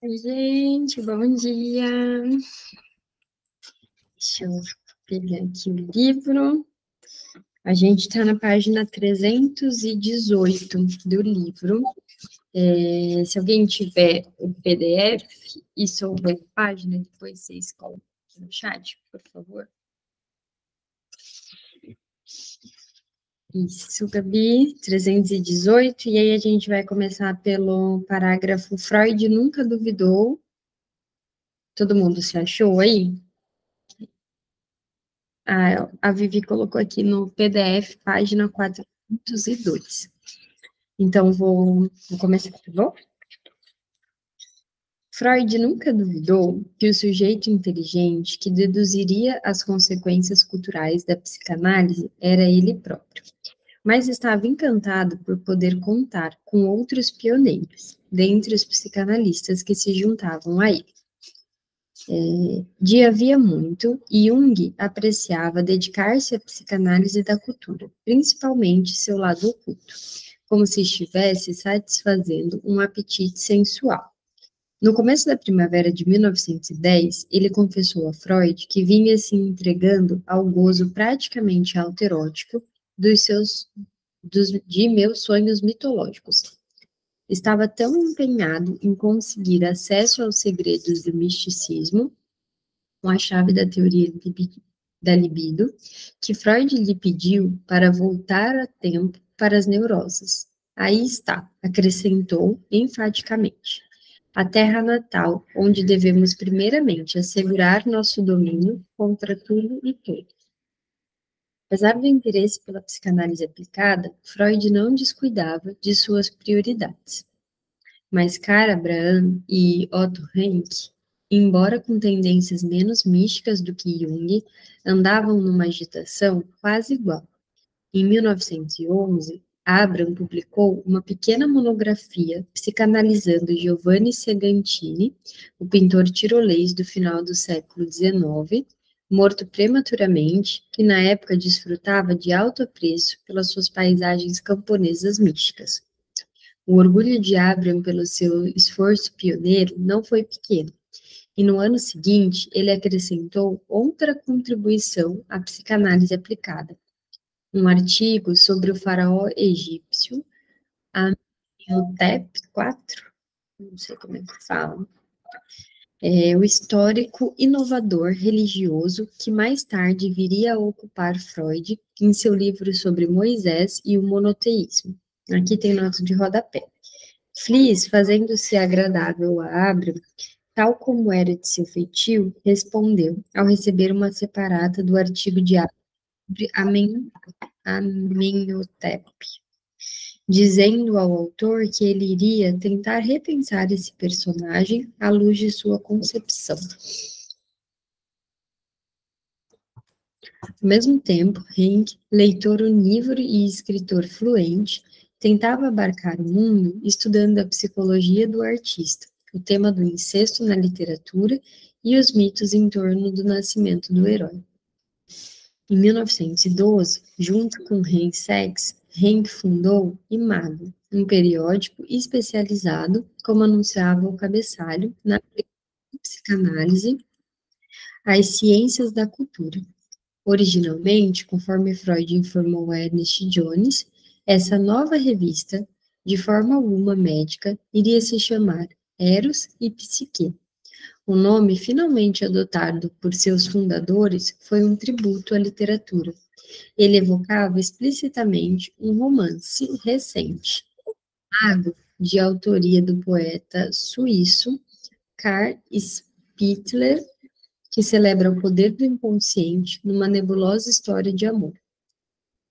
Oi, gente, bom dia. Deixa eu pegar aqui o livro. A gente está na página 318 do livro. Se alguém tiver o PDF e souber a página, depois vocês colocam no chat, por favor. Isso, Gabi, 318, e aí a gente vai começar pelo parágrafo Freud nunca duvidou. Todo mundo se achou aí? A Vivi colocou aqui no PDF, página 402. Então, vou começar, tá bom? Freud nunca duvidou que o sujeito inteligente que deduziria as consequências culturais da psicanálise era ele próprio, mas estava encantado por poder contar com outros pioneiros, dentre os psicanalistas que se juntavam a ele. De havia muito, Jung apreciava dedicar-se à psicanálise da cultura, principalmente seu lado oculto, como se estivesse satisfazendo um apetite sensual. No começo da primavera de 1910, ele confessou a Freud que vinha se entregando ao gozo praticamente autoerótico de meus sonhos mitológicos. Estava tão empenhado em conseguir acesso aos segredos do misticismo, com a chave da teoria da libido, que Freud lhe pediu para voltar a tempo para as neuroses. Aí está, acrescentou enfaticamente. A terra natal, onde devemos primeiramente assegurar nosso domínio contra tudo e todos. Apesar do interesse pela psicanálise aplicada, Freud não descuidava de suas prioridades. Mas Karl Abraham e Otto Rank, embora com tendências menos místicas do que Jung, andavam numa agitação quase igual. Em 1911, Abraham publicou uma pequena monografia psicanalizando Giovanni Segantini, o pintor tirolês do final do século XIX, morto prematuramente, que na época desfrutava de alto apreço pelas suas paisagens camponesas místicas. O orgulho de Abraham pelo seu esforço pioneiro não foi pequeno, e no ano seguinte ele acrescentou outra contribuição à psicanálise aplicada, um artigo sobre o faraó egípcio Amenhotep IV, não sei como é que fala, o histórico inovador religioso que mais tarde viria a ocupar Freud em seu livro sobre Moisés e o monoteísmo. Aqui tem nota de rodapé. Flies, fazendo-se agradável a Abraham, tal como era de seu feitio, respondeu, ao receber uma separata do artigo de Abraham sobre Amenhotep, dizendo ao autor que ele iria tentar repensar esse personagem à luz de sua concepção. Ao mesmo tempo, Henk, leitor onívoro e escritor fluente, tentava abarcar o mundo estudando a psicologia do artista, o tema do incesto na literatura e os mitos em torno do nascimento do herói. Em 1912, junto com Henk Sachs, Henk fundou Imago, um periódico especializado, como anunciava o cabeçalho, na psicanálise, as ciências da cultura. Originalmente, conforme Freud informou a Ernest Jones, essa nova revista, de forma alguma médica, iria se chamar Eros e Psique. O nome finalmente adotado por seus fundadores foi um tributo à literatura. Ele evocava explicitamente um romance recente, Mago, de autoria do poeta suíço Karl Spitler, que celebra o poder do inconsciente numa nebulosa história de amor.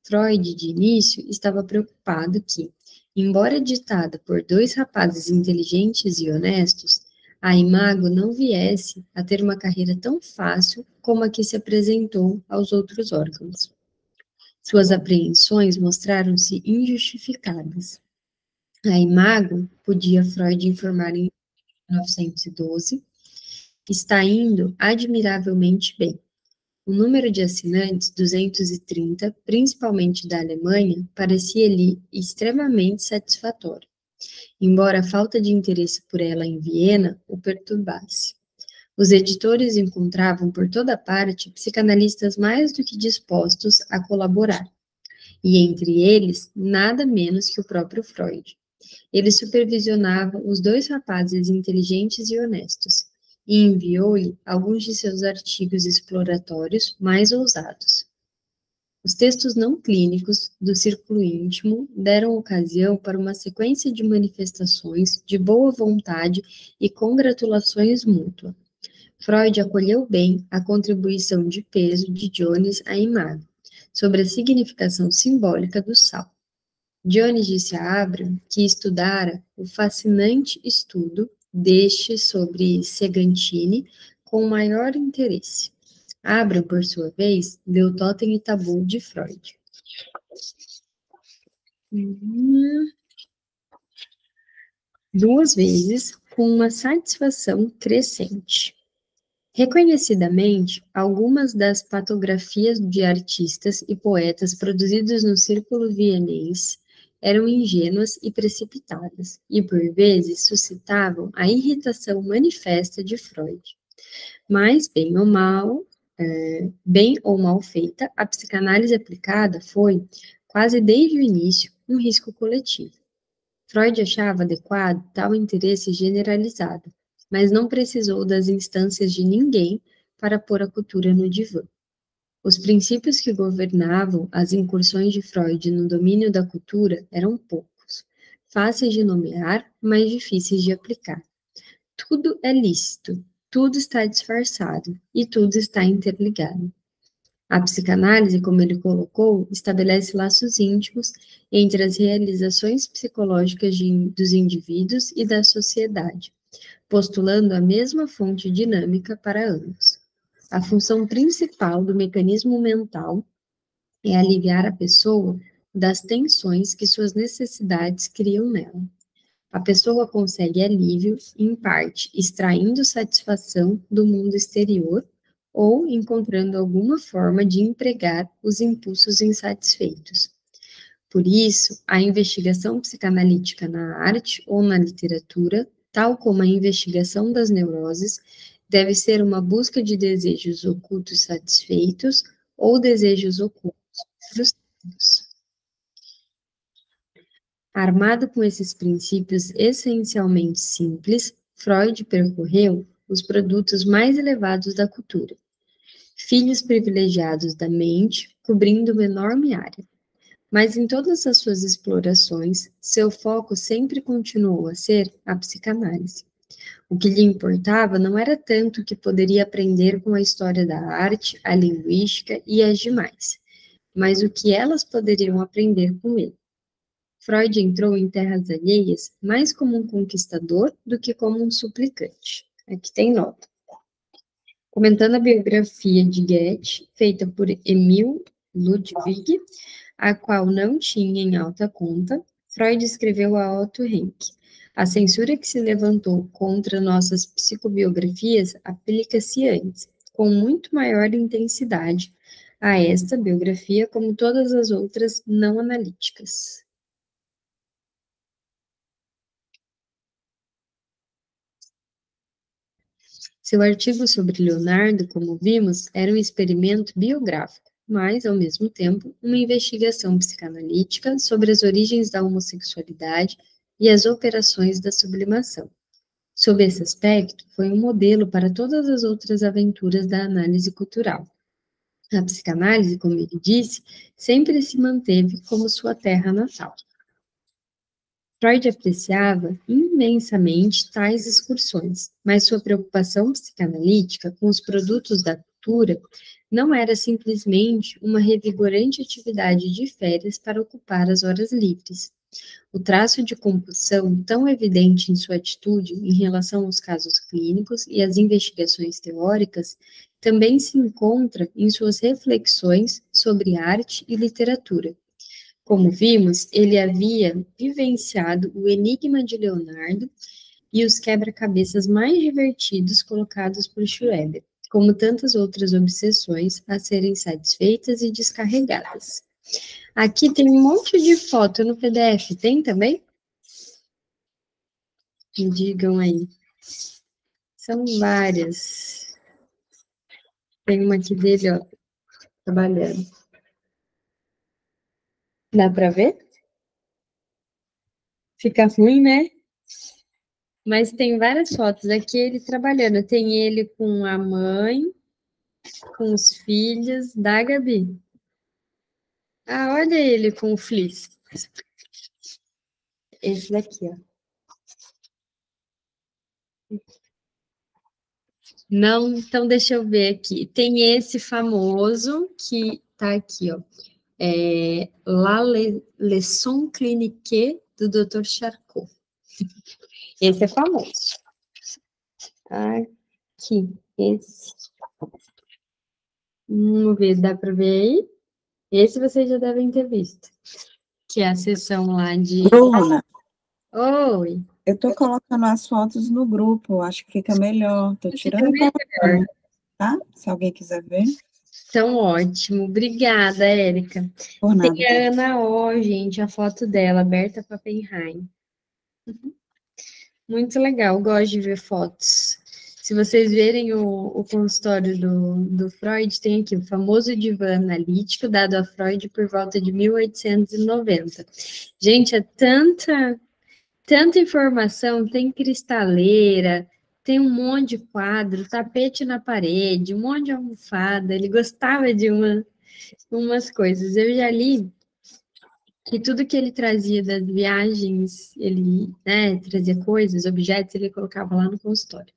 Freud, de início, estava preocupado que, embora ditada por dois rapazes inteligentes e honestos, a Imago não viesse a ter uma carreira tão fácil como a que se apresentou aos outros órgãos. Suas apreensões mostraram-se injustificadas. A Imago, podia Freud informar em 1912, está indo admiravelmente bem. O número de assinantes, 230, principalmente da Alemanha, parecia-lhe extremamente satisfatório. embora a falta de interesse por ela em Viena o perturbasse. Os editores encontravam por toda parte psicanalistas mais do que dispostos a colaborar, e entre eles, nada menos que o próprio Freud. Ele supervisionava os dois rapazes inteligentes e honestos, e enviou-lhe alguns de seus artigos exploratórios mais ousados. Os textos não clínicos do círculo íntimo deram ocasião para uma sequência de manifestações de boa vontade e congratulações mútuas. Freud acolheu bem a contribuição de peso de Jones à imagem, sobre a significação simbólica do sal. Jones disse a Abraham que estudara o fascinante estudo deste sobre Segantini com maior interesse. Abraham, por sua vez, leu Totem e Tabu de Freud. Duas vezes, com uma satisfação crescente. Reconhecidamente, algumas das patografias de artistas e poetas produzidas no círculo vienense eram ingênuas e precipitadas, e por vezes suscitavam a irritação manifesta de Freud. Mas, bem ou mal feita, a psicanálise aplicada foi, quase desde o início, um risco coletivo. Freud achava adequado tal interesse generalizado, mas não precisou das instâncias de ninguém para pôr a cultura no divã. Os princípios que governavam as incursões de Freud no domínio da cultura eram poucos, fáceis de nomear, mas difíceis de aplicar. Tudo é lícito, tudo está disfarçado e tudo está interligado. A psicanálise, como ele colocou, estabelece laços íntimos entre as realizações psicológicas dos indivíduos e da sociedade, postulando a mesma fonte dinâmica para ambos. A função principal do mecanismo mental é aliviar a pessoa das tensões que suas necessidades criam nela. A pessoa consegue alívio, em parte, extraindo satisfação do mundo exterior ou encontrando alguma forma de empregar os impulsos insatisfeitos. Por isso, a investigação psicanalítica na arte ou na literatura, tal como a investigação das neuroses, deve ser uma busca de desejos ocultos satisfeitos ou desejos ocultos frustrados. Armado com esses princípios essencialmente simples, Freud percorreu os produtos mais elevados da cultura, filhos privilegiados da mente, cobrindo uma enorme área. Mas em todas as suas explorações, seu foco sempre continuou a ser a psicanálise. O que lhe importava não era tanto o que poderia aprender com a história da arte, a linguística e as demais, mas o que elas poderiam aprender com ele. Freud entrou em terras alheias mais como um conquistador do que como um suplicante. Aqui tem nota. Comentando a biografia de Goethe, feita por Emil Ludwig, a qual não tinha em alta conta, Freud escreveu a Otto Rank: a censura que se levantou contra nossas psicobiografias aplica-se antes, com muito maior intensidade, a esta biografia como todas as outras não analíticas. Seu artigo sobre Leonardo, como vimos, era um experimento biográfico, mas, ao mesmo tempo, uma investigação psicanalítica sobre as origens da homossexualidade e as operações da sublimação. Sob esse aspecto, foi um modelo para todas as outras aventuras da análise cultural. A psicanálise, como ele disse, sempre se manteve como sua terra natal. Freud apreciava imensamente tais excursões, mas sua preocupação psicanalítica com os produtos da cultura não era simplesmente uma revigorante atividade de férias para ocupar as horas livres. O traço de compulsão tão evidente em sua atitude em relação aos casos clínicos e às investigações teóricas também se encontra em suas reflexões sobre arte e literatura. Como vimos, ele havia vivenciado o enigma de Leonardo e os quebra-cabeças mais divertidos colocados por Schreber, como tantas outras obsessões a serem satisfeitas e descarregadas. Aqui tem um monte de foto no PDF, tem também? Me digam aí. São várias. Tem uma aqui dele, ó, trabalhando. Dá para ver? Fica ruim, né? Mas tem várias fotos aqui ele trabalhando. Tem ele com a mãe, com os filhos da Gabi. Ah, olha ele com o fleece. Esse daqui, ó. Não, então deixa eu ver aqui. Tem esse famoso que tá aqui, ó. La Leçon Clinique do Dr. Charcot. Esse é famoso. Aqui, esse. Vamos ver, dá para ver aí? Esse vocês já devem ter visto. Que é a sessão lá de... Bruna, Oi. eu tô colocando as fotos no grupo, acho que fica melhor. Tô tirando e colocando, tá? Se alguém quiser ver. Então, ótimo. Obrigada, Érica. Por nada. Tem a Ana O, gente, a foto dela, Berta Pappenheim. Muito legal, gosto de ver fotos. Se vocês verem o consultório do Freud, tem aqui o famoso divã analítico dado a Freud por volta de 1890. Gente, é tanta informação, tem cristaleira, tem um monte de quadro, tapete na parede, um monte de almofada. Ele gostava de umas coisas. Eu já li que tudo que ele trazia das viagens, ele, né, trazia coisas, objetos, ele colocava lá no consultório.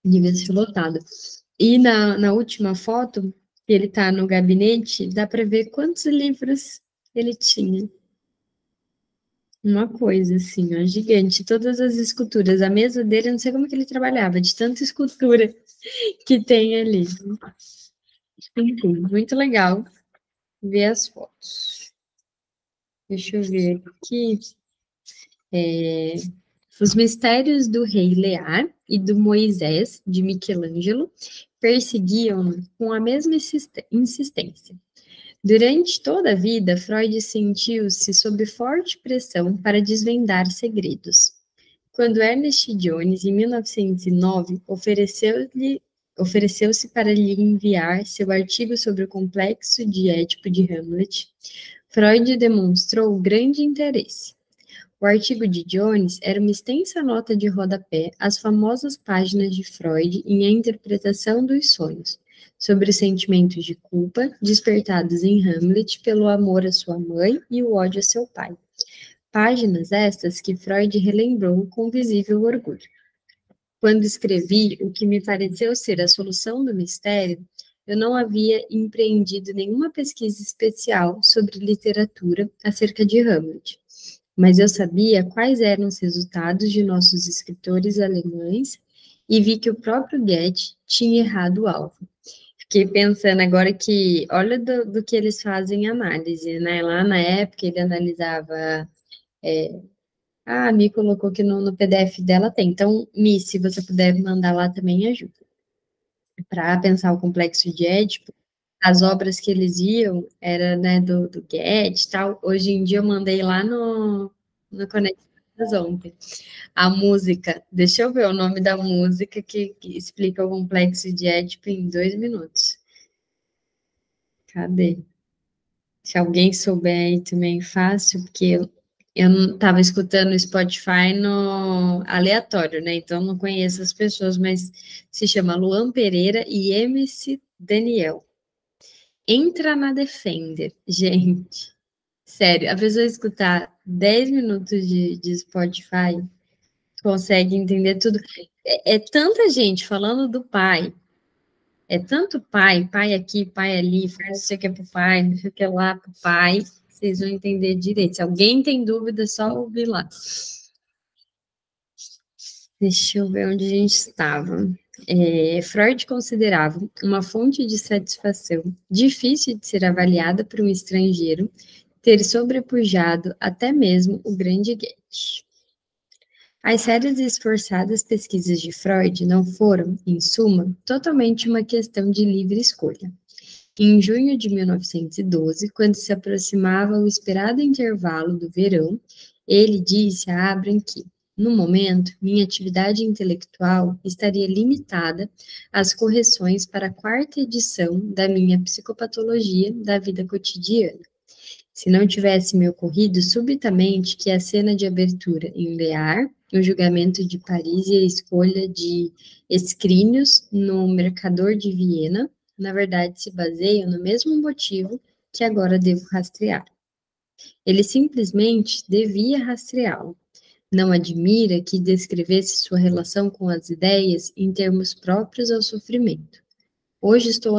Devia ser lotado. E na última foto, que ele está no gabinete, dá para ver quantos livros ele tinha. Uma coisa assim, ó, gigante. Todas as esculturas. A mesa dele, eu não sei como que ele trabalhava, de tanta escultura que tem ali. Enfim, muito legal ver as fotos. Deixa eu ver aqui. Os Mistérios do Rei Lear e do Moisés, de Michelangelo, perseguiam-no com a mesma insistência. Durante toda a vida, Freud sentiu-se sob forte pressão para desvendar segredos. Quando Ernest Jones, em 1909, ofereceu-se para lhe enviar seu artigo sobre o complexo de Édipo de Hamlet, Freud demonstrou grande interesse. O artigo de Jones era uma extensa nota de rodapé às famosas páginas de Freud em A Interpretação dos Sonhos, sobre os sentimentos de culpa despertados em Hamlet pelo amor à sua mãe e o ódio a seu pai. Páginas estas que Freud relembrou com visível orgulho. Quando escrevi o que me pareceu ser a solução do mistério, eu não havia empreendido nenhuma pesquisa especial sobre literatura acerca de Hamlet, mas eu sabia quais eram os resultados de nossos escritores alemães e vi que o próprio Goethe tinha errado o alvo. Fiquei pensando agora que, olha do que eles fazem análise, né? Lá na época ele analisava... a Mi colocou que no PDF dela tem. Então, Mi, se você puder mandar lá também ajuda. Para pensar o complexo de Édipo, as obras que eles iam era, né, do Goethe e tal. Hoje em dia eu mandei lá no Conexões ontem. A música, deixa eu ver o nome da música que explica o complexo de Édipo em 2 minutos. Cadê? Se alguém souber aí também fácil, porque eu não estava escutando o Spotify no aleatório, né? Então não conheço as pessoas, mas se chama Luan Pereira e MC Daniel. Entra na Defender, gente. Sério, a pessoa escutar 10 minutos de Spotify consegue entender tudo. É tanta gente falando do pai. É tanto pai aqui, pai ali, faz não sei o que pro pai, não sei o que lá pro pai, vocês vão entender direito. Se alguém tem dúvida, é só ouvir lá. Deixa eu ver onde a gente estava. Freud considerava uma fonte de satisfação difícil de ser avaliada por um estrangeiro ter sobrepujado até mesmo o grande Goethe. As sérias e esforçadas pesquisas de Freud não foram, em suma, totalmente uma questão de livre escolha. Em junho de 1912, quando se aproximava o esperado intervalo do verão, Ele disse a Abraham que, no momento, minha atividade intelectual estaria limitada às correções para a quarta edição da minha psicopatologia da vida cotidiana. Se não tivesse me ocorrido subitamente que a cena de abertura em Lear, o julgamento de Paris e a escolha de escrínios no Mercador de Viena, na verdade se baseiam no mesmo motivo que agora devo rastrear. Ele simplesmente devia rastreá-lo. Não admira que descrevesse sua relação com as ideias em termos próprios ao sofrimento. Hoje estou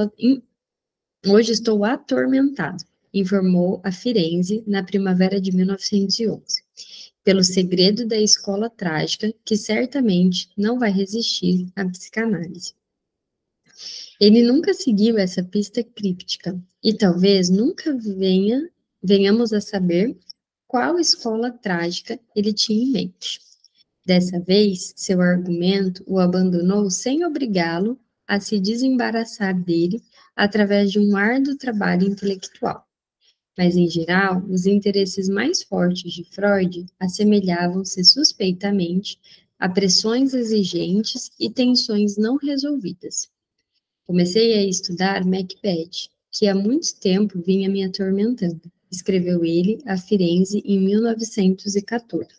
atormentado, informou a Firenze na primavera de 1911, pelo segredo da escola trágica que certamente não vai resistir à psicanálise. Ele nunca seguiu essa pista críptica e talvez nunca venhamos a saber qual escola trágica ele tinha em mente. Dessa vez, seu argumento o abandonou sem obrigá-lo a se desembaraçar dele através de um árduo trabalho intelectual. Mas, em geral, os interesses mais fortes de Freud assemelhavam-se suspeitamente a pressões exigentes e tensões não resolvidas. Comecei a estudar Macbeth, que há muito tempo vinha me atormentando, escreveu ele a Firenze em 1914.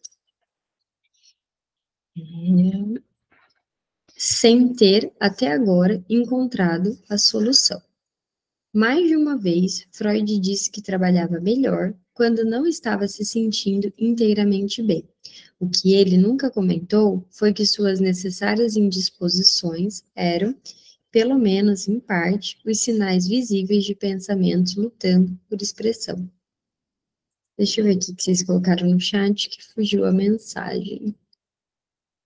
Sem ter, até agora, encontrado a solução. Mais de uma vez, Freud disse que trabalhava melhor quando não estava se sentindo inteiramente bem. O que ele nunca comentou foi que suas necessárias indisposições eram, pelo menos em parte, os sinais visíveis de pensamentos lutando por expressão. Deixa eu ver aqui que vocês colocaram no chat, que fugiu a mensagem.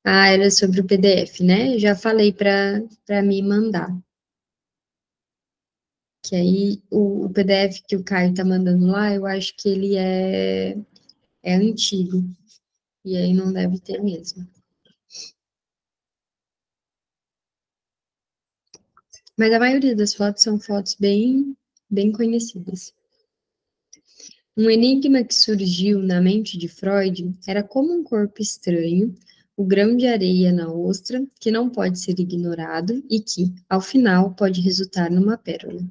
Ah, era sobre o PDF, né? Já falei para me mandar. Que aí o PDF que o Caio tá mandando lá, eu acho que ele é antigo. E aí não deve ter mesmo. Mas a maioria das fotos são fotos bem conhecidas. Um enigma que surgiu na mente de Freud era como um corpo estranho, o grão de areia na ostra, que não pode ser ignorado e que, ao final, pode resultar numa pérola.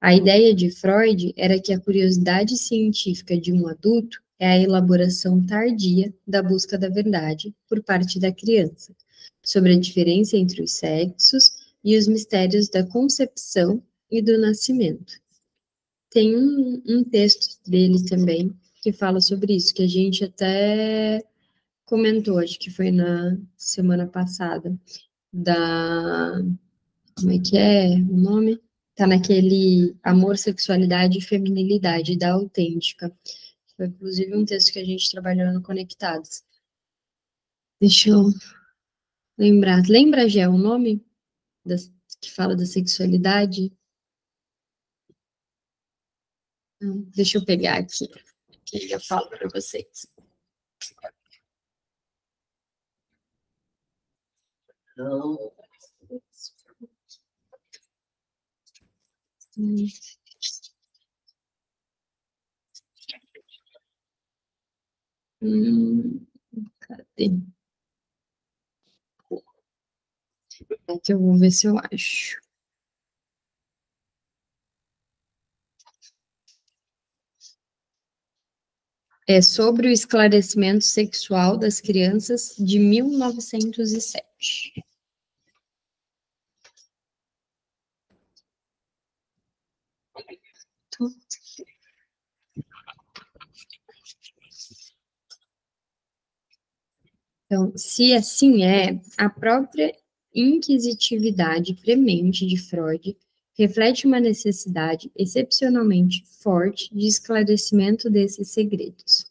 A ideia de Freud era que a curiosidade científica de um adulto é a elaboração tardia da busca da verdade por parte da criança, sobre a diferença entre os sexos e os mistérios da concepção e do nascimento. Tem um texto dele também que fala sobre isso, que a gente até comentou, acho que foi na semana passada, como é que é o nome? Tá naquele Amor, Sexualidade e Feminilidade, da Autêntica. Foi, inclusive, um texto que a gente trabalhou no Conectados. Deixa eu lembrar. Lembra, Gé, o nome que fala da sexualidade? Deixa eu pegar aqui, que eu falo para vocês. Cadê? Aqui eu vou ver se eu acho. É sobre o esclarecimento sexual das crianças de 1907. Então, se assim é, a própria inquisitividade premente de Freud reflete uma necessidade excepcionalmente forte de esclarecimento desses segredos.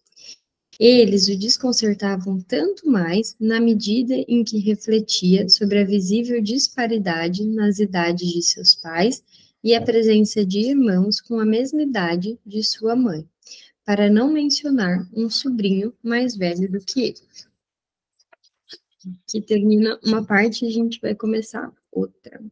Eles o desconcertavam tanto mais na medida em que refletia sobre a visível disparidade nas idades de seus pais e a presença de irmãos com a mesma idade de sua mãe, para não mencionar um sobrinho mais velho do que ele. Que termina uma parte e a gente vai começar outra.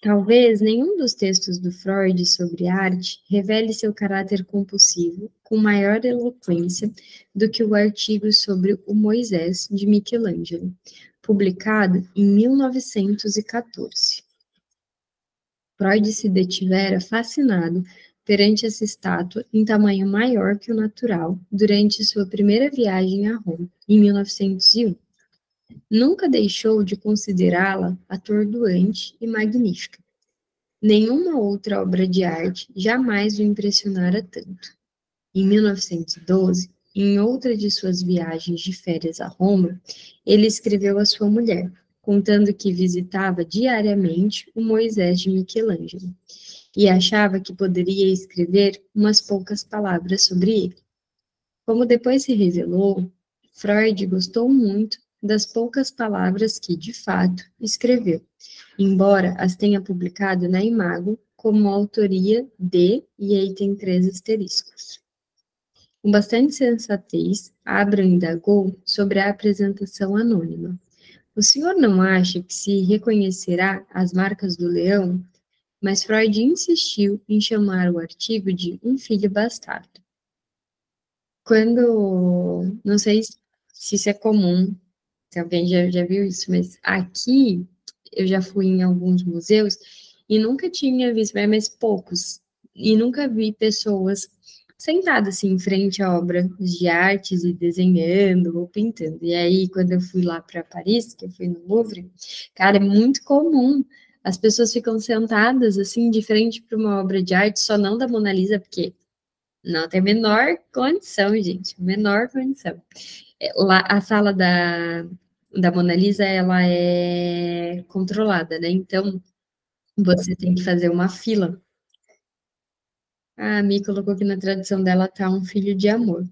Talvez nenhum dos textos do Freud sobre arte revele seu caráter compulsivo com maior eloquência do que o artigo sobre o Moisés de Michelangelo, publicado em 1914. Freud se detivera fascinado perante essa estátua em tamanho maior que o natural durante sua primeira viagem a Roma, em 1901. Nunca deixou de considerá-la atordoante e magnífica. Nenhuma outra obra de arte jamais o impressionara tanto. Em 1912, em outra de suas viagens de férias a Roma, ele escreveu à sua mulher, contando que visitava diariamente o Moisés de Michelangelo e achava que poderia escrever umas poucas palavras sobre ele. Como depois se revelou, Freud gostou muito das poucas palavras que, de fato, escreveu, embora as tenha publicado na Imago como autoria de, e aí tem 3 asteriscos. Com bastante sensatez, Abraham indagou sobre a apresentação anônima. O senhor não acha que se reconhecerá as marcas do leão? Mas Freud insistiu em chamar o artigo de um filho bastardo. Não sei se isso é comum, se alguém já viu isso, mas aqui eu já fui em alguns museus e nunca tinha visto, mas poucos, e nunca vi pessoas sentadas assim em frente a obras de artes e desenhando ou pintando. E aí, quando eu fui lá para Paris, que eu fui no Louvre, cara, é muito comum. As pessoas ficam sentadas assim de frente para uma obra de arte, só não da Mona Lisa, porque não tem a menor condição, gente, menor condição. Lá, a sala da Mona Lisa, ela é controlada, né? Então, você tem que fazer uma fila. A Mi colocou que na tradução dela tá um filho de amor.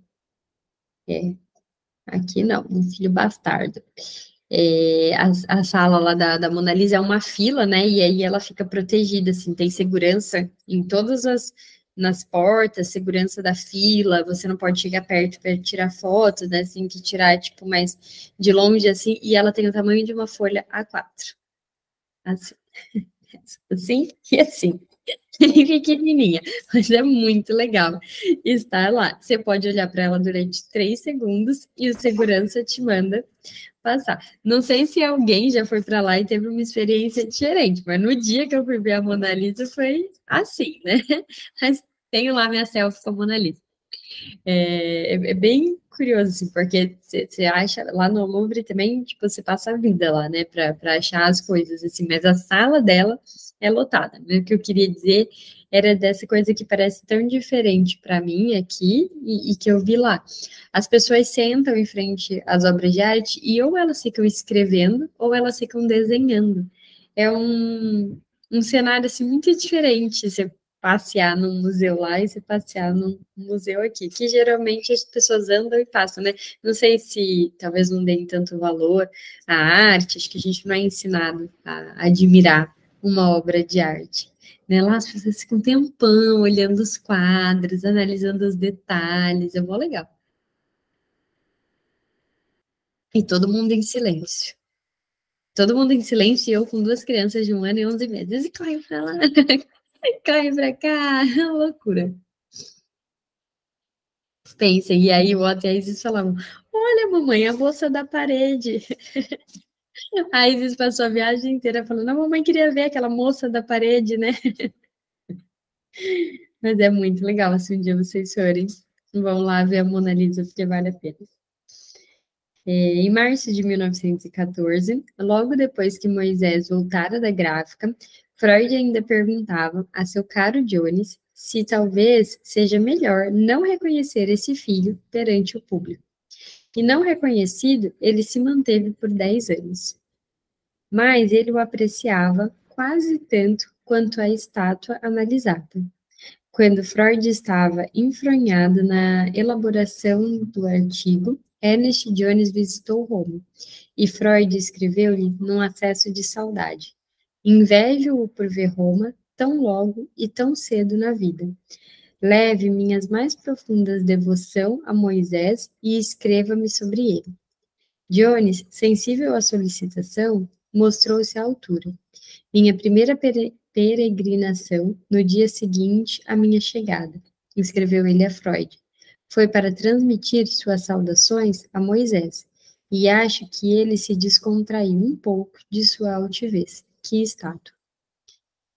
É, aqui não, um filho bastardo. A sala lá da Mona Lisa é uma fila, né? E aí ela fica protegida, assim, tem segurança em todas nas portas, segurança da fila, você não pode chegar perto para tirar foto, né? Assim, que tirar, tipo, mais de longe, assim, e ela tem o tamanho de uma folha A4. Assim, assim e assim. Pequenininha, mas é muito legal estar lá. Você pode olhar para ela durante 3 segundos e o segurança te manda passar. Não sei se alguém já foi para lá e teve uma experiência diferente, mas no dia que eu fui ver a Mona Lisa foi assim, né? Mas tenho lá minha selfie com a Mona Lisa. É bem curioso, assim, porque você acha lá no Louvre também, tipo, você passa a vida lá, né, para achar as coisas, assim, mas a sala dela é lotada, né? O que eu queria dizer era dessa coisa que parece tão diferente para mim aqui e que eu vi lá. As pessoas sentam em frente às obras de arte e ou elas ficam escrevendo ou elas ficam desenhando. É um cenário assim muito diferente. Você passear num museu lá e você passear num museu aqui, que geralmente as pessoas andam e passam, né? Não sei se talvez não deem tanto valor à arte, acho que a gente não é ensinado a admirar uma obra de arte. Né? Lá as pessoas ficam um tempão olhando os quadros, analisando os detalhes, é mó legal. E todo mundo em silêncio. Todo mundo em silêncio e eu com 2 crianças de 1 ano e 11 meses. E corre pra lá, corre pra cá, é uma loucura. Pensa, e aí o Otto e a Isis falavam, olha, mamãe, a moça da parede. A Isis passou a viagem inteira falando, a mamãe queria ver aquela moça da parede, né? Mas é muito legal, se um dia vocês forem, vão lá ver a Mona Lisa, porque vale a pena. Em março de 1914, logo depois que Moisés voltara da gráfica, Freud ainda perguntava a seu caro Jones se talvez seja melhor não reconhecer esse filho perante o público. E não reconhecido, ele se manteve por 10 anos. Mas ele o apreciava quase tanto quanto a estátua analisada. Quando Freud estava enfronhado na elaboração do artigo, Ernest Jones visitou Roma, e Freud escreveu-lhe num acesso de saudade: Invejo-o por ver Roma tão logo e tão cedo na vida. Leve minhas mais profundas devoção a Moisés e escreva-me sobre ele. Jones, sensível à solicitação, mostrou-se à altura. Minha primeira peregrinação no dia seguinte à minha chegada, escreveu ele a Freud, foi para transmitir suas saudações a Moisés, e acho que ele se descontraiu um pouco de sua altivez. Que estátua!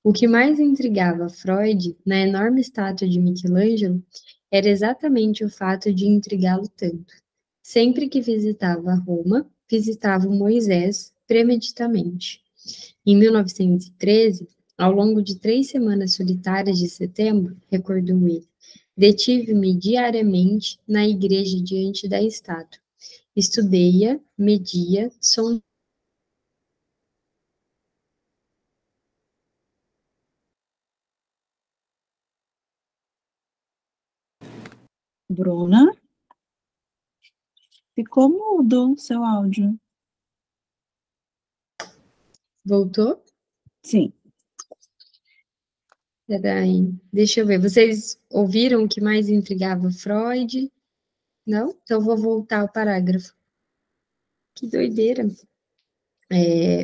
O que mais intrigava Freud na enorme estátua de Michelangelo era exatamente o fato de intrigá-lo tanto. Sempre que visitava Roma, visitava o Moisés premeditamente. Em 1913, ao longo de 3 semanas solitárias de setembro, recordou ele, detive-me diariamente na igreja diante da estátua. Estudei-a, media, sondei. Bruna? Ficou mudo o seu áudio. Voltou? Sim. Peraí, deixa eu ver. Vocês ouviram o que mais intrigava Freud? Não? Então vou voltar ao parágrafo. Que doideira.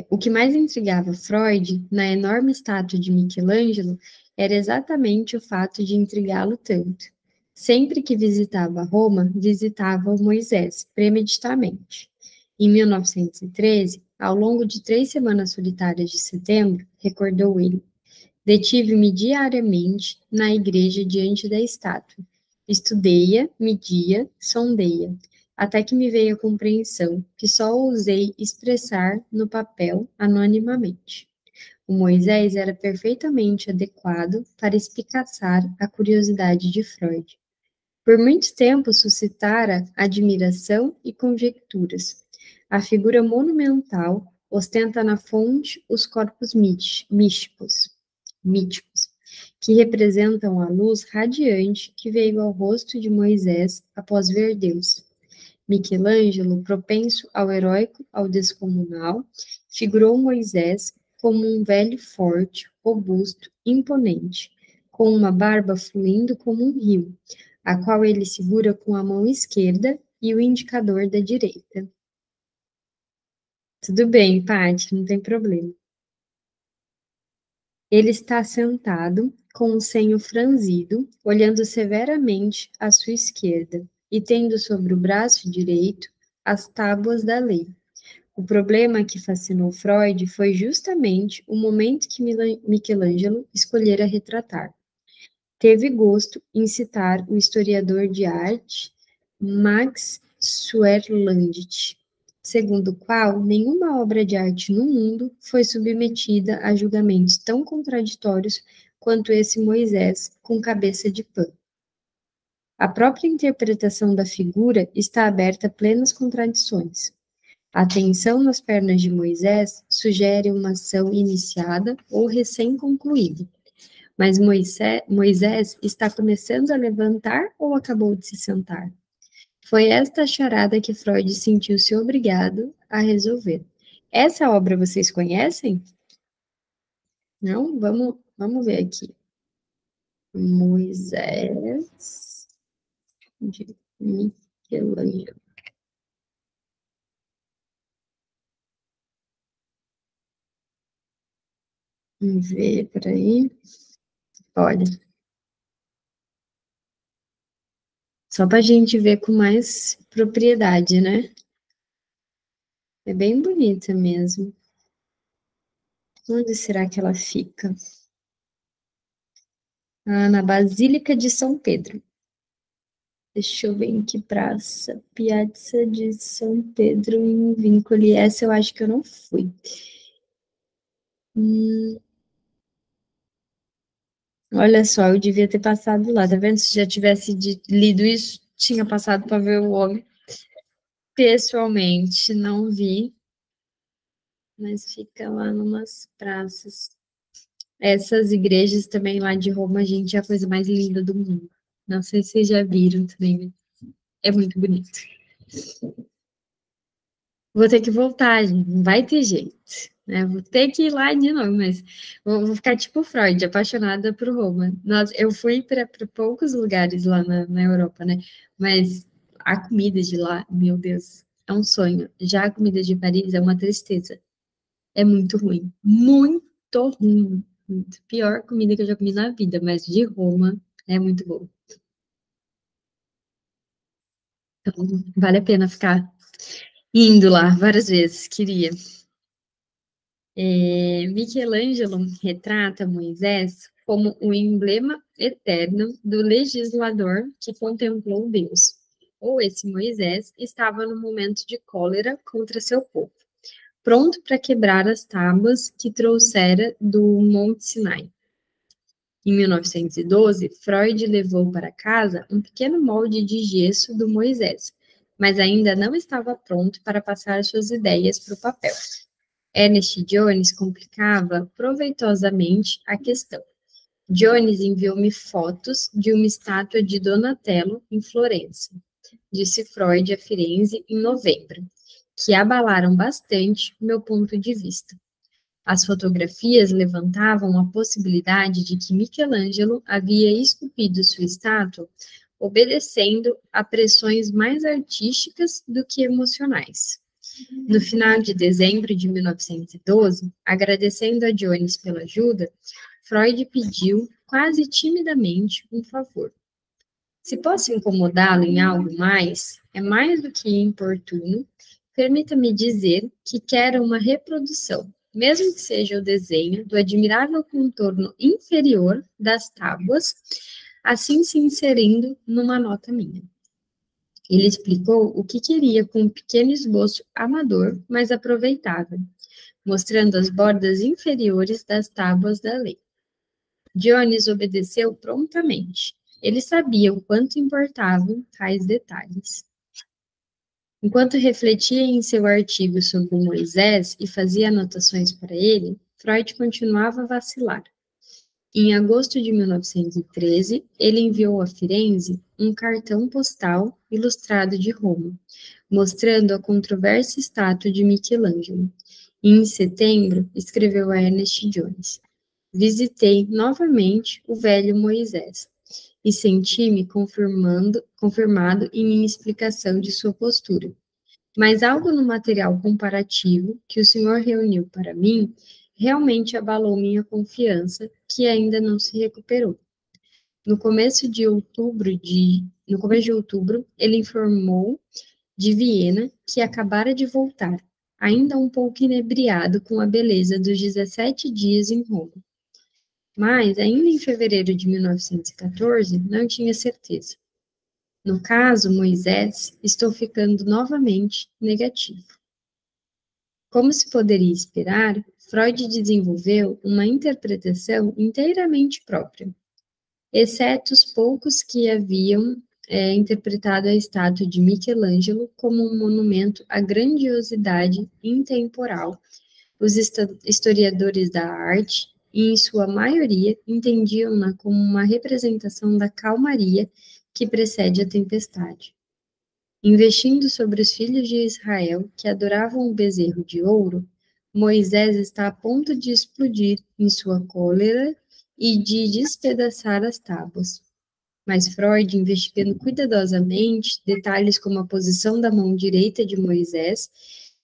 O que mais intrigava Freud na enorme estátua de Michelangelo era exatamente o fato de intrigá-lo tanto. Sempre que visitava Roma, visitava o Moisés, premeditamente. Em 1913, ao longo de 3 semanas solitárias de setembro, recordou ele, detive-me diariamente na igreja diante da estátua. Estudei-a, media, sondei-a, até que me veio a compreensão que só ousei expressar no papel anonimamente. O Moisés era perfeitamente adequado para espicaçar a curiosidade de Freud. Por muito tempo suscitara admiração e conjecturas. A figura monumental ostenta na fonte os corpos místicos, que representam a luz radiante que veio ao rosto de Moisés após ver Deus. Michelangelo, propenso ao heróico, ao descomunal, figurou Moisés como um velho forte, robusto, imponente, com uma barba fluindo como um rio, a qual ele segura com a mão esquerda e o indicador da direita. Tudo bem, Paty, não tem problema. Ele está sentado, com o senho franzido, olhando severamente à sua esquerda, e tendo sobre o braço direito as tábuas da lei. O problema que fascinou Freud foi justamente o momento que Michelangelo escolhera retratar. Teve gosto em citar o historiador de arte Max Swerlandt, segundo o qual nenhuma obra de arte no mundo foi submetida a julgamentos tão contraditórios quanto esse Moisés com cabeça de pano. A própria interpretação da figura está aberta a plenas contradições. A tensão nas pernas de Moisés sugere uma ação iniciada ou recém-concluída. Mas Moisés está começando a levantar ou acabou de se sentar? Foi esta a charada que Freud sentiu-se obrigado a resolver. Essa obra vocês conhecem? Não? Vamos ver aqui. Moisés de Michelangelo. Vamos ver, peraí. Olha. Só para a gente ver com mais propriedade, né? É bem bonita mesmo. Onde será que ela fica? Ah, na Basílica de São Pedro. Deixa eu ver em que praça. Piazza de São Pedro em Vincoli. Essa eu acho que eu não fui. Olha só, eu devia ter passado lá. Tá vendo? Se já tivesse lido isso, tinha passado para ver o homem. Pessoalmente, não vi. Mas fica lá numas praças. Essas igrejas também lá de Roma, gente, é a coisa mais linda do mundo. Não sei se vocês já viram também, né? É muito bonito. Vou ter que voltar, gente. Não vai ter jeito, né? Vou ter que ir lá de novo, mas vou ficar tipo Freud, apaixonada por Roma. Nossa, eu fui para poucos lugares lá na Europa, né? Mas a comida de lá, meu Deus, é um sonho. Já a comida de Paris é uma tristeza. é muito ruim. Muito ruim. Pior comida que eu já comi na vida, mas de Roma é muito bom. Então, vale a pena ficar indo lá várias vezes, queria. Michelangelo retrata Moisés como o emblema eterno do legislador que contemplou Deus. Ou esse Moisés estava no momento de cólera contra seu povo, pronto para quebrar as tábuas que trouxera do Monte Sinai. Em 1912, Freud levou para casa um pequeno molde de gesso do Moisés, mas ainda não estava pronto para passar suas ideias para o papel. Ernest Jones complicava proveitosamente a questão. Jones enviou-me fotos de uma estátua de Donatello em Florença, disse Freud a Firenze em novembro, que abalaram bastante meu ponto de vista. As fotografias levantavam a possibilidade de que Michelangelo havia esculpido sua estátua obedecendo a pressões mais artísticas do que emocionais. No final de dezembro de 1912, agradecendo a Jones pela ajuda, Freud pediu, quase timidamente, um favor. Se posso incomodá-lo em algo mais, é mais do que importuno, permita-me dizer que quero uma reprodução, mesmo que seja o desenho do admirável contorno inferior das tábuas, assim se inserindo numa nota minha. Ele explicou o que queria com um pequeno esboço amador, mas aproveitável, mostrando as bordas inferiores das tábuas da lei. Jones obedeceu prontamente. Ele sabia o quanto importavam tais detalhes. Enquanto refletia em seu artigo sobre Moisés e fazia anotações para ele, Freud continuava a vacilar. Em agosto de 1913, ele enviou a Firenze um cartão postal ilustrado de Roma, mostrando a controversa estátua de Michelangelo. E em setembro, escreveu a Ernest Jones: visitei novamente o velho Moisés e senti-me confirmado em minha explicação de sua postura. Mas algo no material comparativo que o senhor reuniu para mim realmente abalou minha confiança, que ainda não se recuperou. No começo de outubro, ele informou de Viena que acabara de voltar, ainda um pouco inebriado com a beleza dos 17 dias em Roma. Mas, ainda em fevereiro de 1914, não tinha certeza. No caso Moisés, estou ficando novamente negativo. Como se poderia esperar, Freud desenvolveu uma interpretação inteiramente própria, exceto os poucos que haviam interpretado a estátua de Michelangelo como um monumento à grandiosidade intemporal. Os historiadores da arte, e em sua maioria, entendiam-na como uma representação da calmaria que precede a tempestade. Investindo sobre os filhos de Israel, que adoravam o bezerro de ouro, Moisés está a ponto de explodir em sua cólera e de despedaçar as tábuas. Mas Freud, investigando cuidadosamente detalhes como a posição da mão direita de Moisés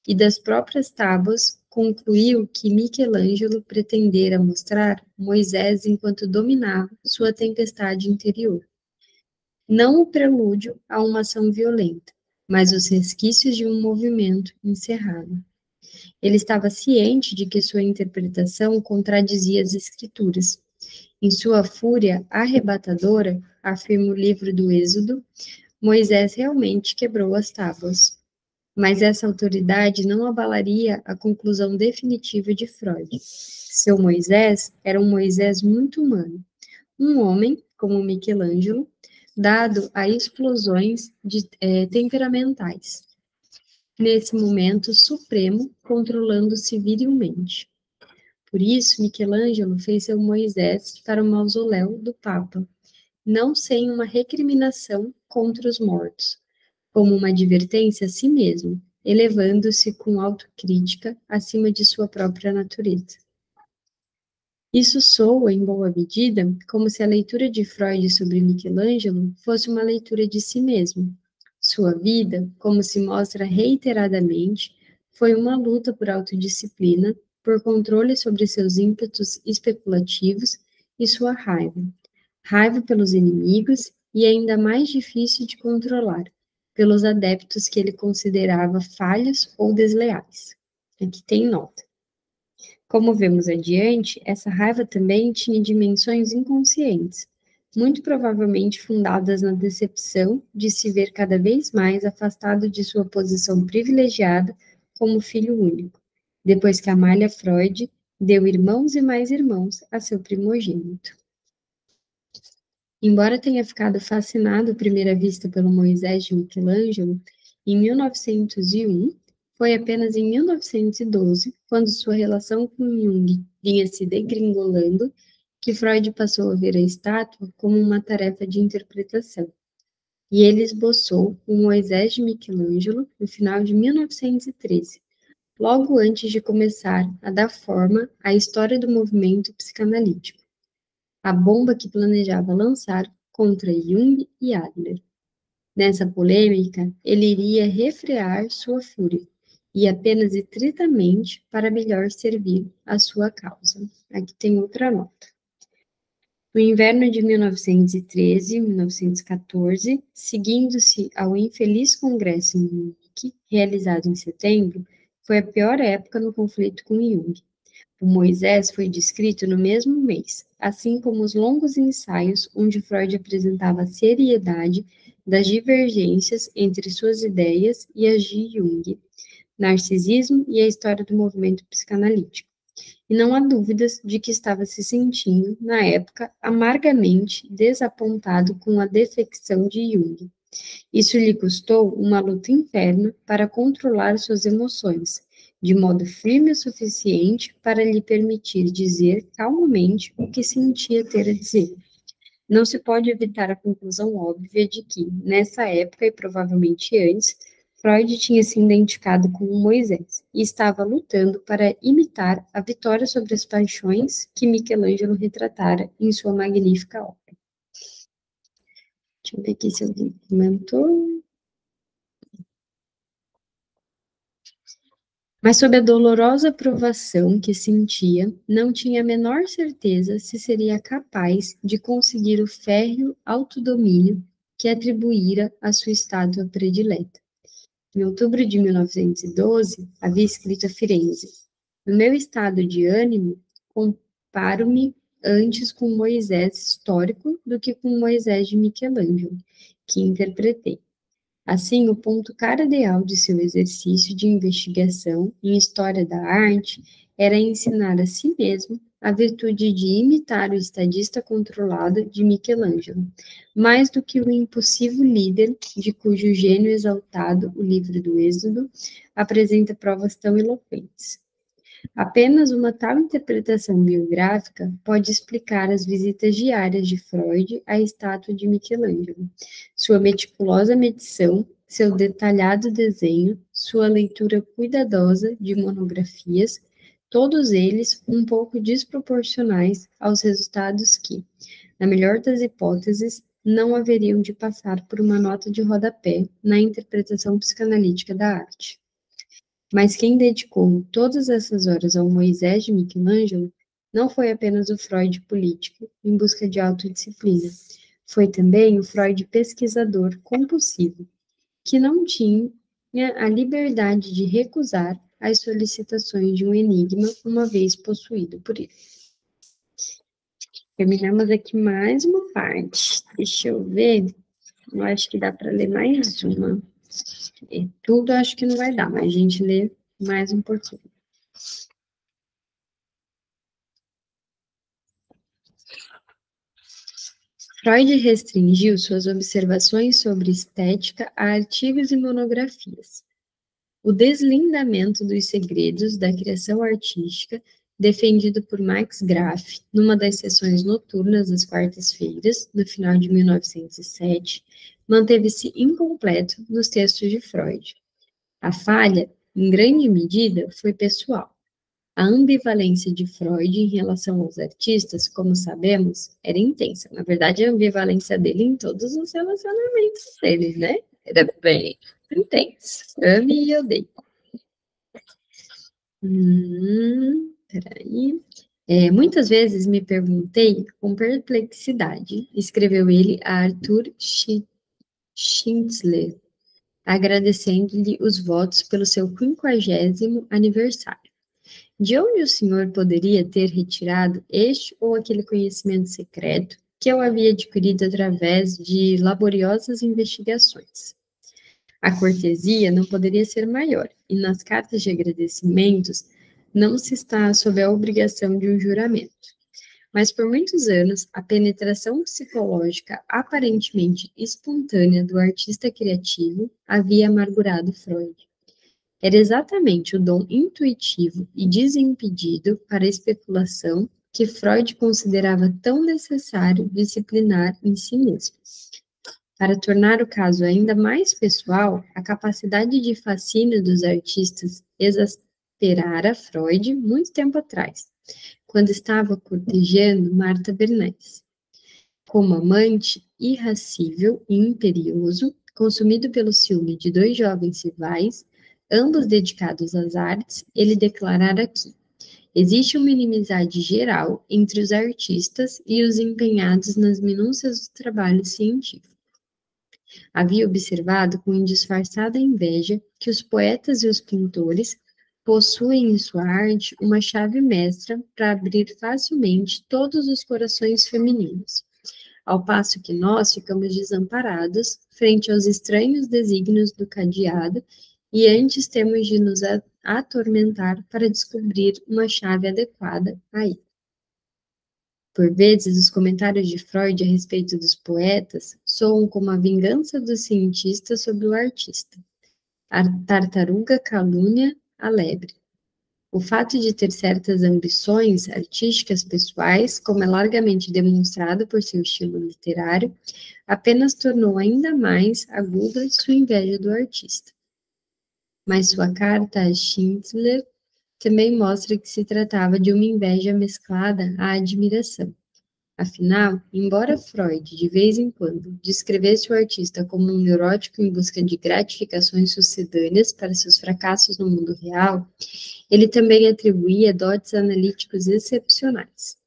e das próprias tábuas, concluiu que Michelangelo pretendera mostrar Moisés enquanto dominava sua tempestade interior. Não o prelúdio a uma ação violenta, mas os resquícios de um movimento encerrado. Ele estava ciente de que sua interpretação contradizia as escrituras. Em sua fúria arrebatadora, afirma o livro do Êxodo, Moisés realmente quebrou as tábuas. Mas essa autoridade não abalaria a conclusão definitiva de Freud. Seu Moisés era um Moisés muito humano, um homem, como Michelangelo, dado a explosões temperamentais. Nesse momento supremo, controlando-se virilmente. Por isso, Michelangelo fez seu Moisés para o mausoléu do Papa, não sem uma recriminação contra os mortos, como uma advertência a si mesmo, elevando-se com autocrítica acima de sua própria natureza. Isso soa, em boa medida, como se a leitura de Freud sobre Michelangelo fosse uma leitura de si mesmo. Sua vida, como se mostra reiteradamente, foi uma luta por autodisciplina, por controle sobre seus ímpetos especulativos e sua raiva. Raiva pelos inimigos e ainda mais difícil de controlar, pelos adeptos que ele considerava falhos ou desleais. Aqui tem nota. Como vemos adiante, essa raiva também tinha dimensões inconscientes, muito provavelmente fundadas na decepção de se ver cada vez mais afastado de sua posição privilegiada como filho único, depois que Amália Freud deu irmãos e mais irmãos a seu primogênito. Embora tenha ficado fascinado à primeira vista pelo Moisés de Michelangelo, em 1901, foi apenas em 1912, quando sua relação com Jung vinha se degringolando, que Freud passou a ver a estátua como uma tarefa de interpretação. E ele esboçou o Moisés de Michelangelo no final de 1913, logo antes de começar a dar forma à história do movimento psicanalítico, a bomba que planejava lançar contra Jung e Adler. Nessa polêmica, ele iria refrear sua fúria, e apenas estritamente para melhor servir a sua causa. Aqui tem outra nota. No inverno de 1913 e 1914, seguindo-se ao infeliz congresso em Munique, realizado em setembro, foi a pior época no conflito com Jung. O Moisés foi descrito no mesmo mês, assim como os longos ensaios onde Freud apresentava a seriedade das divergências entre suas ideias e as de Jung, narcisismo e a história do movimento psicanalítico. E não há dúvidas de que estava se sentindo, na época, amargamente desapontado com a defecção de Jung. Isso lhe custou uma luta interna para controlar suas emoções, de modo firme o suficiente para lhe permitir dizer calmamente o que sentia ter a dizer. Não se pode evitar a conclusão óbvia de que, nessa época e provavelmente antes, Freud tinha se identificado com Moisés e estava lutando para imitar a vitória sobre as paixões que Michelangelo retratara em sua magnífica obra. Deixa eu ver aqui se alguém comentou. Mas sob a dolorosa provação que sentia, não tinha a menor certeza se seria capaz de conseguir o férreo autodomínio que atribuíra à sua estátua predileta. Em outubro de 1912, havia escrito a Firenze: no meu estado de ânimo, comparo-me antes com Moisés histórico do que com Moisés de Michelangelo, que interpretei. Assim, o ponto cardeal de seu exercício de investigação em história da arte era ensinar a si mesmo a virtude de imitar o estadista controlado de Michelangelo, mais do que o impulsivo líder de cujo gênio exaltado o livro do Êxodo apresenta provas tão eloquentes. Apenas uma tal interpretação biográfica pode explicar as visitas diárias de Freud à estátua de Michelangelo, sua meticulosa medição, seu detalhado desenho, sua leitura cuidadosa de monografias, todos eles um pouco desproporcionais aos resultados que, na melhor das hipóteses, não haveriam de passar por uma nota de rodapé na interpretação psicanalítica da arte. Mas quem dedicou todas essas horas ao Moisés de Michelangelo não foi apenas o Freud político em busca de autodisciplina, foi também o Freud pesquisador compulsivo, que não tinha a liberdade de recusar as solicitações de um enigma uma vez possuído por ele. Terminamos aqui mais uma parte. Deixa eu ver. Eu acho que dá para ler mais uma. Tudo acho que não vai dar, mas a gente lê mais um pouquinho. Freud restringiu suas observações sobre estética a artigos e monografias. O deslindamento dos segredos da criação artística, defendido por Max Graf numa das sessões noturnas das quartas-feiras, no final de 1907, manteve-se incompleto nos textos de Freud. A falha, em grande medida, foi pessoal. A ambivalência de Freud em relação aos artistas, como sabemos, era intensa. Na verdade, a ambivalência dele em todos os relacionamentos dele, né? Era bem intensa. Ame e odeie. Peraí. Muitas vezes me perguntei com perplexidade, escreveu ele a Arthur Schnitzler, agradecendo-lhe os votos pelo seu 50º aniversário. De onde o senhor poderia ter retirado este ou aquele conhecimento secreto que eu havia adquirido através de laboriosas investigações? A cortesia não poderia ser maior, e nas cartas de agradecimentos não se está sob a obrigação de um juramento. Mas por muitos anos, a penetração psicológica aparentemente espontânea do artista criativo havia amargurado Freud. Era exatamente o dom intuitivo e desimpedido para a especulação que Freud considerava tão necessário disciplinar em si mesmo. Para tornar o caso ainda mais pessoal, a capacidade de fascínio dos artistas exasperara Freud muito tempo atrás, quando estava cortejando Martha Bernays. Como amante irascível e imperioso, consumido pelo ciúme de dois jovens rivais, ambos dedicados às artes, ele declarara que existe uma inimizade geral entre os artistas e os empenhados nas minúcias do trabalho científico. Havia observado com indisfarçada inveja que os poetas e os pintores possuem em sua arte uma chave mestra para abrir facilmente todos os corações femininos, ao passo que nós ficamos desamparados frente aos estranhos desígnios do cadeado e antes temos de nos atormentar para descobrir uma chave adequada a ele. Por vezes, os comentários de Freud a respeito dos poetas soam como a vingança dos cientistas sobre o artista. A tartaruga calúnia a lebre. O fato de ter certas ambições artísticas pessoais, como é largamente demonstrado por seu estilo literário, apenas tornou ainda mais aguda sua inveja do artista. Mas sua carta a Schnitzler também mostra que se tratava de uma inveja mesclada à admiração. Afinal, embora Freud, de vez em quando, descrevesse o artista como um neurótico em busca de gratificações sucedâneas para seus fracassos no mundo real, ele também atribuía dotes analíticos excepcionais.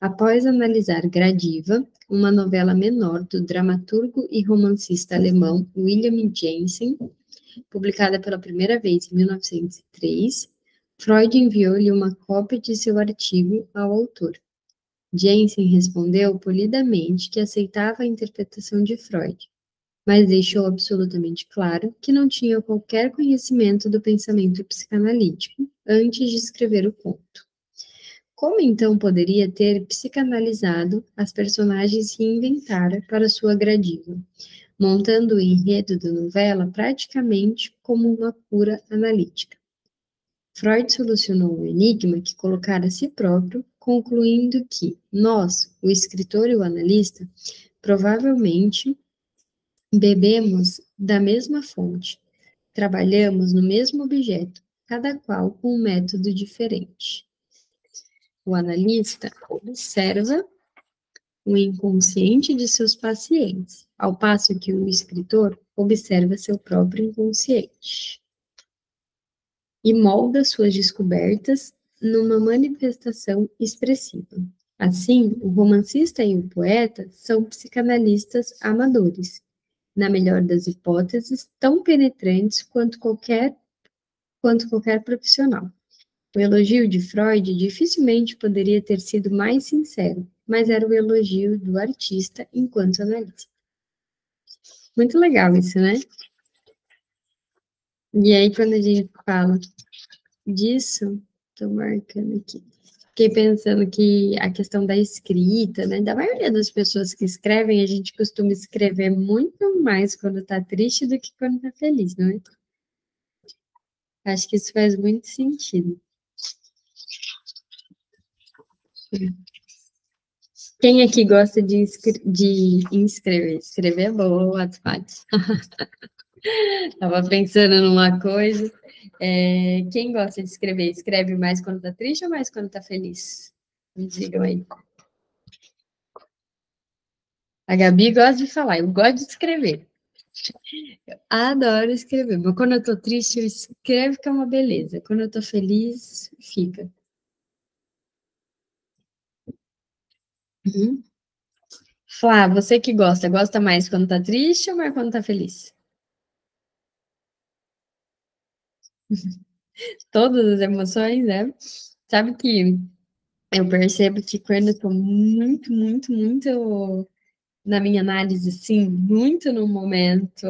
Após analisar Gradiva, uma novela menor do dramaturgo e romancista alemão William Jensen, publicada pela primeira vez em 1903, Freud enviou-lhe uma cópia de seu artigo ao autor. Jensen respondeu polidamente que aceitava a interpretação de Freud, mas deixou absolutamente claro que não tinha qualquer conhecimento do pensamento psicanalítico antes de escrever o conto. Como então poderia ter psicanalizado as personagens que inventara para sua Gradiva, montando o enredo da novela praticamente como uma cura analítica? Freud solucionou o enigma que colocara a si próprio, concluindo que nós, o escritor e o analista, provavelmente bebemos da mesma fonte, trabalhamos no mesmo objeto, cada qual com um método diferente. O analista observa o inconsciente de seus pacientes, ao passo que o escritor observa seu próprio inconsciente e molda suas descobertas numa manifestação expressiva. Assim, o romancista e o poeta são psicanalistas amadores, na melhor das hipóteses, tão penetrantes quanto qualquer profissional. O elogio de Freud dificilmente poderia ter sido mais sincero, mas era o elogio do artista enquanto analista. Muito legal isso, né? E aí, quando a gente fala disso, estou marcando aqui. Fiquei pensando que a questão da escrita, né? Da maioria das pessoas que escrevem, a gente costuma escrever muito mais quando está triste do que quando está feliz, não é? Acho que isso faz muito sentido. Quem aqui gosta de escrever? Escrever é boa, Paty. Estava pensando numa coisa. Quem gosta de escrever? Escreve mais quando está triste ou mais quando está feliz? Me digam aí. A Gabi gosta de falar, eu gosto de escrever. Adoro escrever, mas quando eu tô triste, eu escrevo que é uma beleza. Quando eu tô feliz, fica. Uhum. Flá, você que gosta mais quando tá triste ou mais quando tá feliz? Todas as emoções, né? Sabe que eu percebo que quando eu tô muito na minha análise, sim, muito no momento,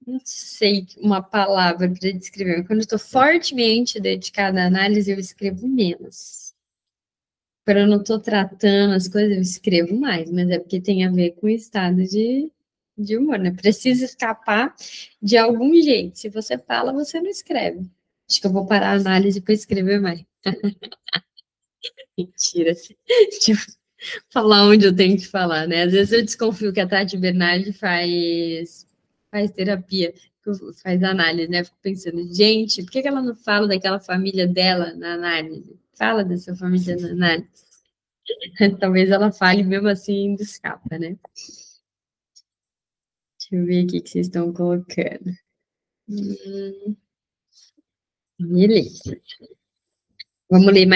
não sei uma palavra para descrever. Quando eu estou fortemente dedicada à análise, eu escrevo menos. Quando eu não estou tratando as coisas, eu escrevo mais, mas é porque tem a ver com o estado de humor, né? Precisa escapar de algum jeito. Se você fala, você não escreve. Acho que eu vou parar a análise para escrever mais. Mentira. Tipo, falar onde eu tenho que falar, né? Às vezes eu desconfio que a Tati Bernardi faz terapia, faz análise, né? Fico pensando, gente, por que ela não fala daquela família dela na análise? Fala dessa família na análise. Talvez ela fale mesmo assim ainda escapa, né? Deixa eu ver aqui o que vocês estão colocando. Beleza. Vamos ler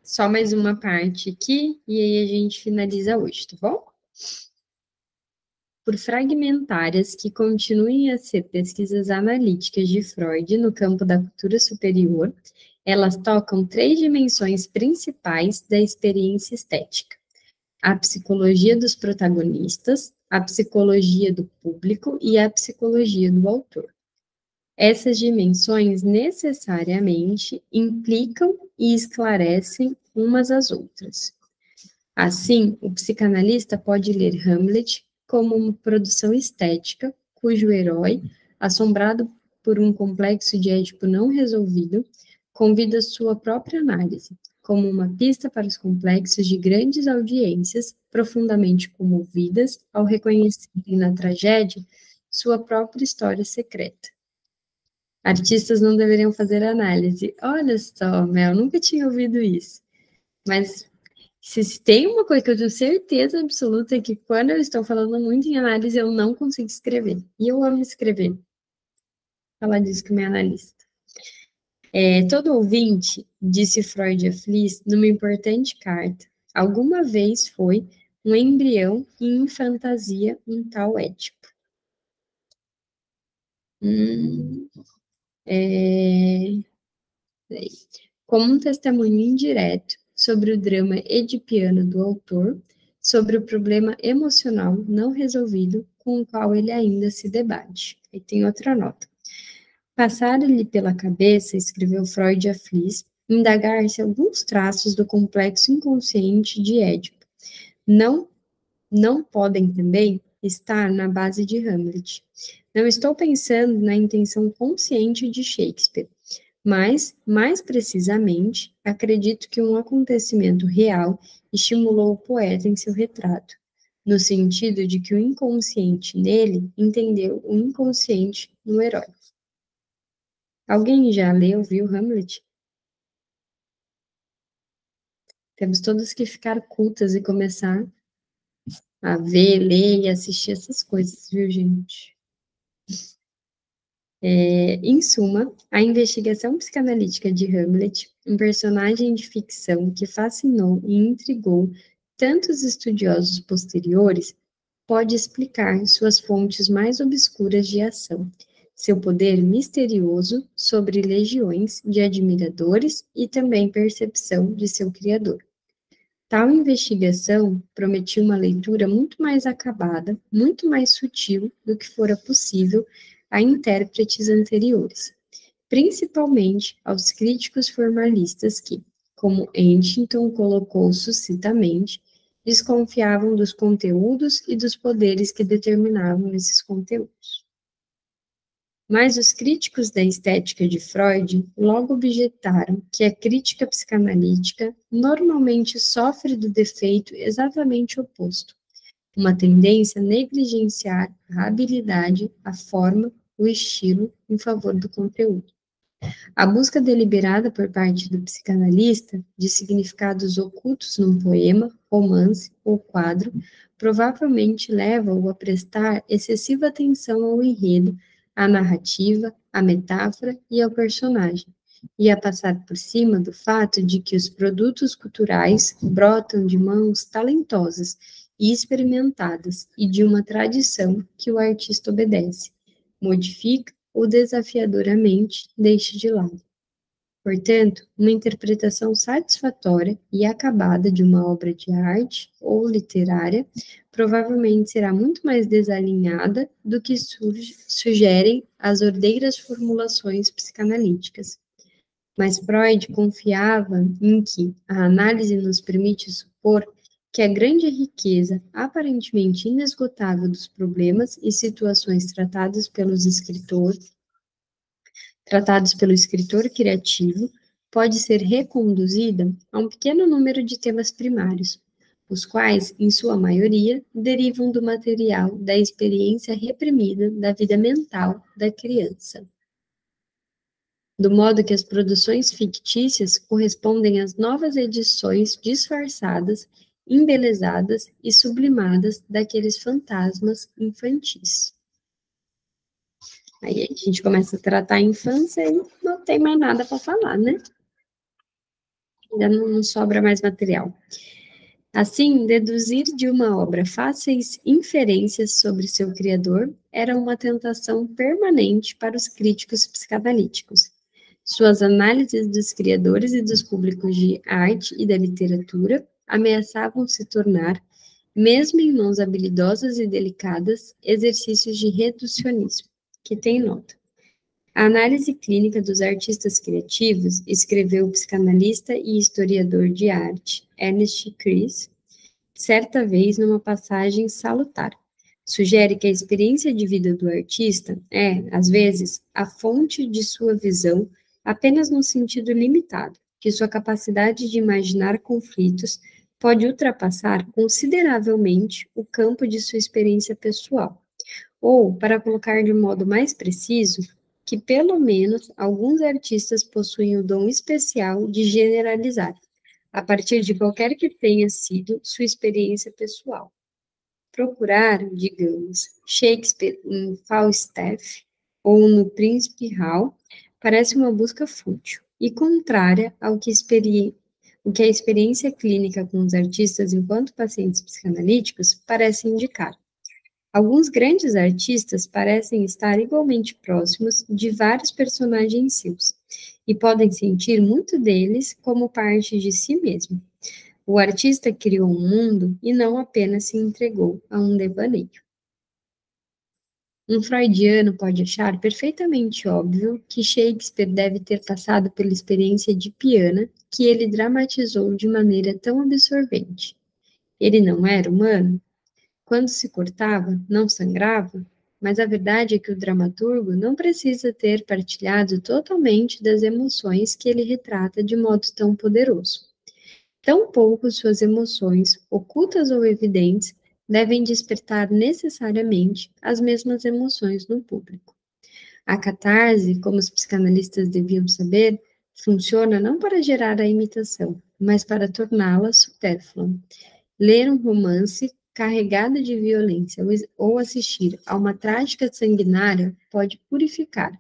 só mais uma parte aqui, e aí a gente finaliza hoje, tá bom? Por fragmentárias que continuem a ser pesquisas analíticas de Freud no campo da cultura superior, elas tocam três dimensões principais da experiência estética: a psicologia dos protagonistas, a psicologia do público e a psicologia do autor. Essas dimensões necessariamente implicam e esclarecem umas às outras. Assim, o psicanalista pode ler Hamlet como uma produção estética, cujo herói, assombrado por um complexo de Édipo não resolvido, convida sua própria análise, como uma pista para os complexos de grandes audiências, profundamente comovidas ao reconhecerem na tragédia sua própria história secreta. Artistas não deveriam fazer análise. Olha só, Mel, nunca tinha ouvido isso. Mas se tem uma coisa que eu tenho certeza absoluta é que quando eu estou falando muito em análise, eu não consigo escrever. E eu amo escrever. Falar disso com minha analista. Todo ouvinte, disse Freud a Fliss numa importante carta, alguma vez foi um embrião em fantasia um tal Édipo. Como um testemunho indireto sobre o drama edipiano do autor, sobre o problema emocional não resolvido com o qual ele ainda se debate. E tem outra nota. Passaram-lhe pela cabeça, escreveu Freud a Fliss, indagar-se alguns traços do complexo inconsciente de Édipo. Não podem também estar na base de Hamlet. Não estou pensando na intenção consciente de Shakespeare, mas, mais precisamente, acredito que um acontecimento real estimulou o poeta em seu retrato, no sentido de que o inconsciente nele entendeu o inconsciente no herói. Alguém já leu, viu Hamlet? Temos todos que ficar cultas e começar a ver, ler e assistir essas coisas, viu, gente? Em suma, a investigação psicanalítica de Hamlet, um personagem de ficção que fascinou e intrigou tantos estudiosos posteriores, pode explicar suas fontes mais obscuras de ação, seu poder misterioso sobre legiões de admiradores e também percepção de seu criador. Tal investigação prometia uma leitura muito mais acabada, muito mais sutil do que fora possível a intérpretes anteriores, principalmente aos críticos formalistas que, como Huntington colocou sucintamente, desconfiavam dos conteúdos e dos poderes que determinavam esses conteúdos. Mas os críticos da estética de Freud logo objetaram que a crítica psicanalítica normalmente sofre do defeito exatamente oposto, uma tendência a negligenciar a habilidade, a forma, o estilo em favor do conteúdo. A busca deliberada por parte do psicanalista de significados ocultos num poema, romance ou quadro provavelmente leva-o a prestar excessiva atenção ao enredo, à narrativa, à metáfora e ao personagem, e a passar por cima do fato de que os produtos culturais brotam de mãos talentosas e experimentadas e de uma tradição que o artista obedece, modifica ou desafiadoramente deixa de lado. Portanto, uma interpretação satisfatória e acabada de uma obra de arte ou literária provavelmente será muito mais desalinhada do que sugerem as ordeiras formulações psicanalíticas. Mas Freud confiava em que a análise nos permite supor que a grande riqueza aparentemente inesgotável dos problemas e situações tratados pelo escritor criativo pode ser reconduzida a um pequeno número de temas primários, os quais, em sua maioria, derivam do material da experiência reprimida da vida mental da criança. Do modo que as produções fictícias correspondem às novas edições disfarçadas, embelezadas e sublimadas daqueles fantasmas infantis. Aí a gente começa a tratar a infância e não tem mais nada para falar, né? Ainda não sobra mais material. Assim, deduzir de uma obra fáceis inferências sobre seu criador era uma tentação permanente para os críticos psicanalíticos. Suas análises dos criadores e dos públicos de arte e da literatura ameaçavam se tornar, mesmo em mãos habilidosas e delicadas, exercícios de reducionismo, que tem nota. A análise clínica dos artistas criativos, escreveu o psicanalista e historiador de arte Ernest Kris, certa vez numa passagem salutar. Sugere que a experiência de vida do artista é, às vezes, a fonte de sua visão apenas num sentido limitado, que sua capacidade de imaginar conflitos pode ultrapassar consideravelmente o campo de sua experiência pessoal. Ou, para colocar de modo mais preciso, que pelo menos alguns artistas possuem o dom especial de generalizar, a partir de qualquer que tenha sido sua experiência pessoal. Procurar, digamos, Shakespeare em Falstaff ou no Príncipe Hal parece uma busca fútil e contrária ao que a experiência clínica com os artistas enquanto pacientes psicanalíticos parece indicar. Alguns grandes artistas parecem estar igualmente próximos de vários personagens seus, e podem sentir muito deles como parte de si mesmo. O artista criou um mundo e não apenas se entregou a um devaneio. Um freudiano pode achar perfeitamente óbvio que Shakespeare deve ter passado pela experiência de Piana que ele dramatizou de maneira tão absorvente. Ele não era humano? Quando se cortava, não sangrava? Mas a verdade é que o dramaturgo não precisa ter partilhado totalmente das emoções que ele retrata de modo tão poderoso. Tampouco suas emoções, ocultas ou evidentes, devem despertar necessariamente as mesmas emoções no público. A catarse, como os psicanalistas deviam saber, funciona não para gerar a imitação, mas para torná-la supérflua. Ler um romance carregado de violência ou assistir a uma trágica sanguinária pode purificar,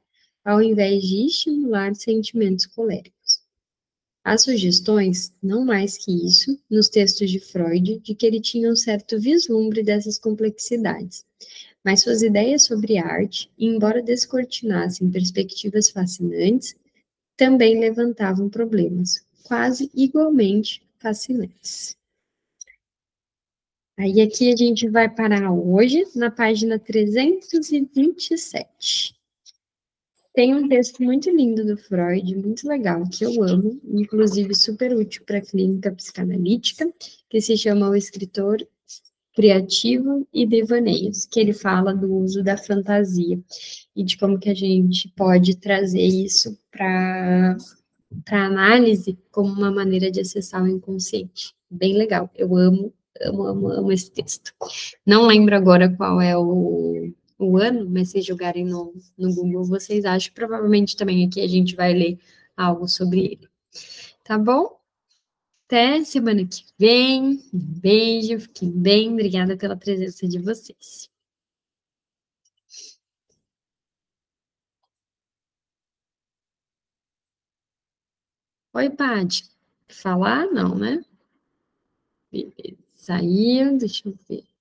ao invés de estimular sentimentos coléricos. Há sugestões, não mais que isso, nos textos de Freud, de que ele tinha um certo vislumbre dessas complexidades. Mas suas ideias sobre arte, embora descortinassem perspectivas fascinantes, também levantavam problemas, quase igualmente fascinantes. Aí aqui a gente vai parar hoje na página 327. Tem um texto muito lindo do Freud, muito legal, que eu amo, inclusive super útil para a clínica psicanalítica, que se chama O Escritor Criativo e Devaneios, que ele fala do uso da fantasia e de como que a gente pode trazer isso para análise como uma maneira de acessar o inconsciente. Bem legal, eu amo esse texto. Não lembro agora qual é o ano, mas se jogarem no Google, vocês acham. Provavelmente também aqui a gente vai ler algo sobre ele. Tá bom? Até semana que vem. Um beijo, fiquem bem. Obrigada pela presença de vocês. Oi, Paty. Falar? Não, né? Beleza. Saiu, deixa eu ver.